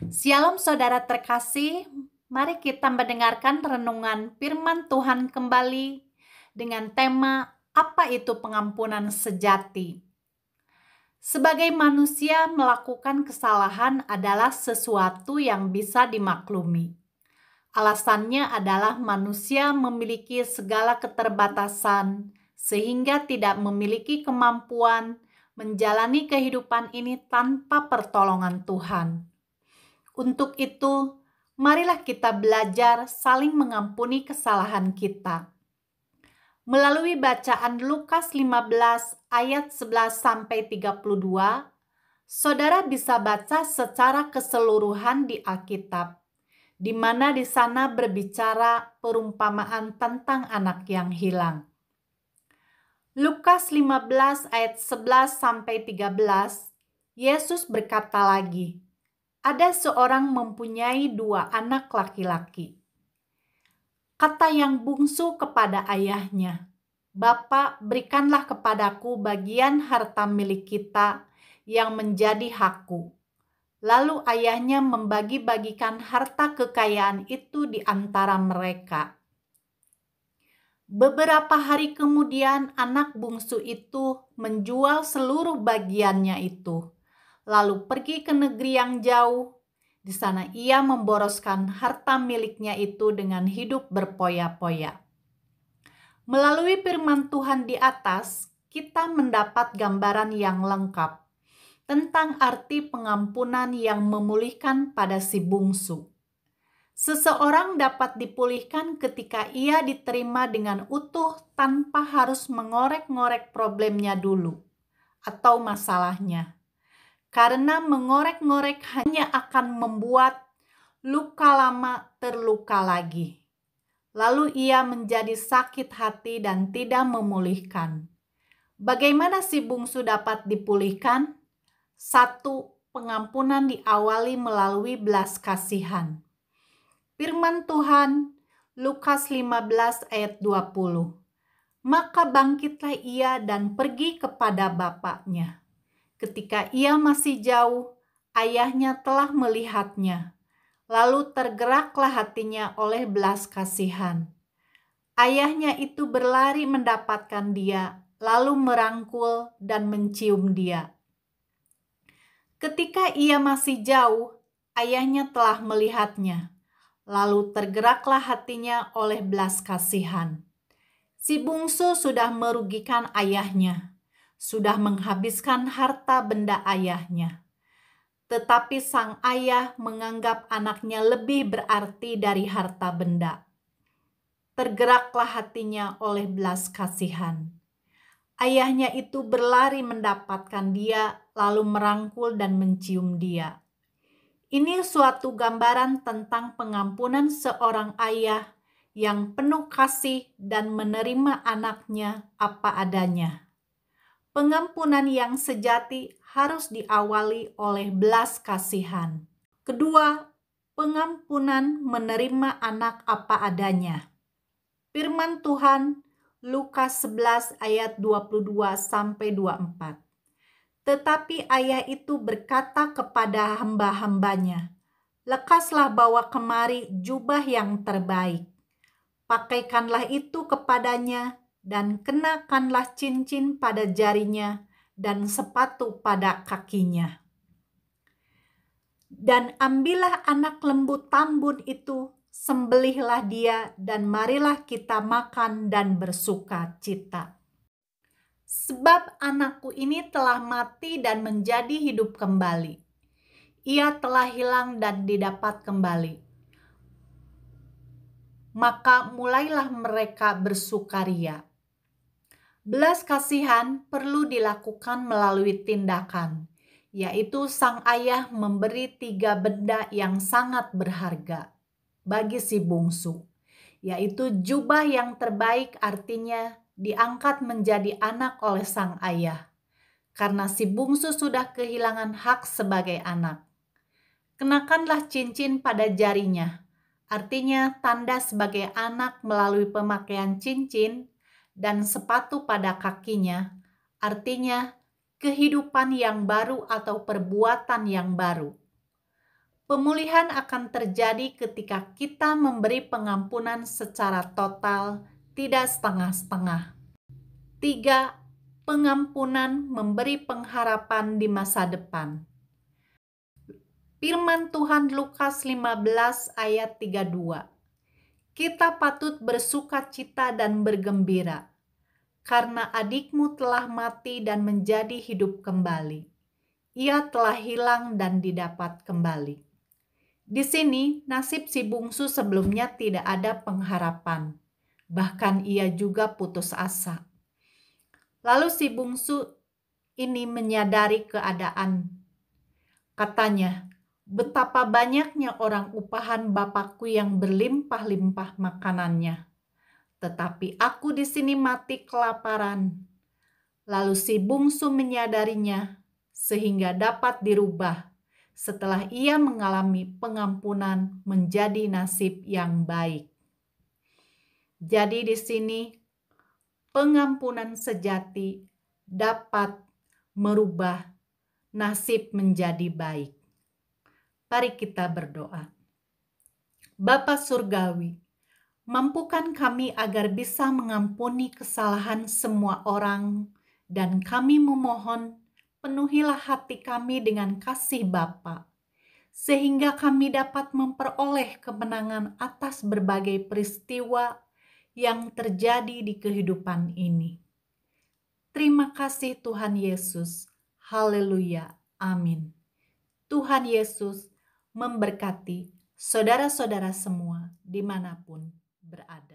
Shalom saudara terkasih, mari kita mendengarkan renungan firman Tuhan kembali dengan tema apa itu pengampunan sejati. Sebagai manusia, melakukan kesalahan adalah sesuatu yang bisa dimaklumi. Alasannya adalah manusia memiliki segala keterbatasan sehingga tidak memiliki kemampuan menjalani kehidupan ini tanpa pertolongan Tuhan. Untuk itu, marilah kita belajar saling mengampuni kesalahan kita. Melalui bacaan Lukas 15 ayat 11 sampai 32, saudara bisa baca secara keseluruhan di Alkitab, di mana di sana berbicara perumpamaan tentang anak yang hilang. Lukas 15 ayat 11 sampai 13, Yesus berkata lagi, ada seorang mempunyai 2 anak laki-laki. Kata yang bungsu kepada ayahnya, "Bapa, berikanlah kepadaku bagian harta milik kita yang menjadi hakku." Lalu ayahnya membagi-bagikan harta kekayaan itu di antara mereka. Beberapa hari kemudian anak bungsu itu menjual seluruh bagiannya itu, lalu pergi ke negeri yang jauh. Di sana ia memboroskan harta miliknya itu dengan hidup berpoya-poya. Melalui firman Tuhan di atas, kita mendapat gambaran yang lengkap tentang arti pengampunan yang memulihkan pada si bungsu. Seseorang dapat dipulihkan ketika ia diterima dengan utuh tanpa harus mengorek-ngorek problemnya dulu atau masalahnya. Karena mengorek-ngorek hanya akan membuat luka lama terluka lagi. Lalu ia menjadi sakit hati dan tidak memulihkan. Bagaimana si bungsu dapat dipulihkan? 1. Pengampunan diawali melalui belas kasihan. Firman Tuhan, Lukas 15 ayat 20. Maka bangkitlah ia dan pergi kepada bapaknya. Ketika ia masih jauh, ayahnya telah melihatnya. Lalu tergeraklah hatinya oleh belas kasihan. Ayahnya itu berlari mendapatkan dia, lalu merangkul dan mencium dia. Ketika ia masih jauh, ayahnya telah melihatnya. Lalu tergeraklah hatinya oleh belas kasihan. Si bungsu sudah merugikan ayahnya, sudah menghabiskan harta benda ayahnya. Tetapi sang ayah menganggap anaknya lebih berarti dari harta benda. Tergeraklah hatinya oleh belas kasihan. Ayahnya itu berlari mendapatkan dia, lalu merangkul dan mencium dia. Ini suatu gambaran tentang pengampunan seorang ayah yang penuh kasih dan menerima anaknya apa adanya. Pengampunan yang sejati harus diawali oleh belas kasihan. Kedua, pengampunan menerima anak apa adanya. Firman Tuhan Lukas 11 ayat 22 sampai 24. Tetapi ayah itu berkata kepada hamba-hambanya, "Lekaslah bawa kemari jubah yang terbaik. Pakaikanlah itu kepadanya dan kenakanlah cincin pada jarinya dan sepatu pada kakinya. Dan ambillah anak lembu tambun itu, sembelihlah dia dan marilah kita makan dan bersuka cita. Sebab anakku ini telah mati dan menjadi hidup kembali. Ia telah hilang dan didapat kembali." Maka mulailah mereka bersukaria. Belas kasihan perlu dilakukan melalui tindakan, yaitu sang ayah memberi 3 benda yang sangat berharga bagi si bungsu, yaitu jubah yang terbaik, artinya diangkat menjadi anak oleh sang ayah, karena si bungsu sudah kehilangan hak sebagai anak. Kenakanlah cincin pada jarinya, artinya tanda sebagai anak melalui pemakaian cincin, dan sepatu pada kakinya, artinya kehidupan yang baru atau perbuatan yang baru. Pemulihan akan terjadi ketika kita memberi pengampunan secara total, tidak setengah-setengah. 3. Pengampunan memberi pengharapan di masa depan. Firman Tuhan Lukas 15 ayat 32. Kita patut bersukacita dan bergembira, karena adikmu telah mati dan menjadi hidup kembali. Ia telah hilang dan didapat kembali. Di sini, nasib si bungsu sebelumnya tidak ada pengharapan. Bahkan ia juga putus asa. Lalu si bungsu ini menyadari keadaan. Katanya, betapa banyaknya orang upahan bapakku yang berlimpah-limpah makanannya. Tetapi aku di sini mati kelaparan. Lalu si bungsu menyadarinya sehingga dapat dirubah setelah ia mengalami pengampunan menjadi nasib yang baik. Jadi di sini pengampunan sejati dapat merubah nasib menjadi baik. Mari kita berdoa. Bapa Surgawi, mampukan kami agar bisa mengampuni kesalahan semua orang, dan kami memohon penuhilah hati kami dengan kasih Bapa, sehingga kami dapat memperoleh kemenangan atas berbagai peristiwa yang terjadi di kehidupan ini. Terima kasih Tuhan Yesus. Haleluya. Amin. Tuhan Yesus memberkati saudara-saudara semua dimanapun berada.